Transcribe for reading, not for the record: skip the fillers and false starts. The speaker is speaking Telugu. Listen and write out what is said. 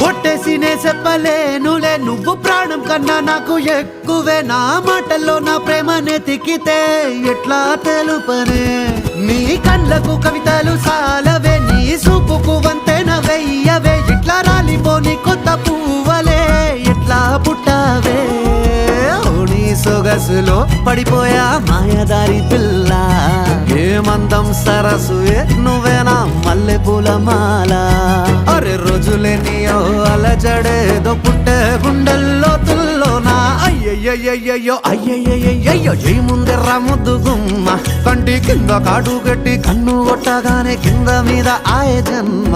ఒట్టేసినే చెప్పలేనులే నువ్వు ప్రాణం కన్నా నాకు ఎక్కువే నా మాటల్లో నా ప్రేమనే తిక్కితే ఎట్లా తెలుపనే నీ కళ్ళకు కవితలు సాలవే నీ సూపుకు వంతెన వెయ్యవే ఇట్లా రాలిపోని కొత్త పువ్వలే ఎట్లా పుట్టావే నీ సొగసులో పడిపోయా మాయదారి పిల్ల ఏమందం సరసుయే నువ్వేనా మల్లె పూల మాల అరే రోజులేనియో అలజడేదో పుట్టే గుండెల్లో తుల్లోనా అయ్యయ్యయ్యయ్యో అయ్యయ్యయ్యయ్యో జై ముందెర్ర ముద్దు గుమ్మ కంటి కింద కాడు గట్టి కన్ను కొట్టగానే కింద మీద ఆయ జన్మ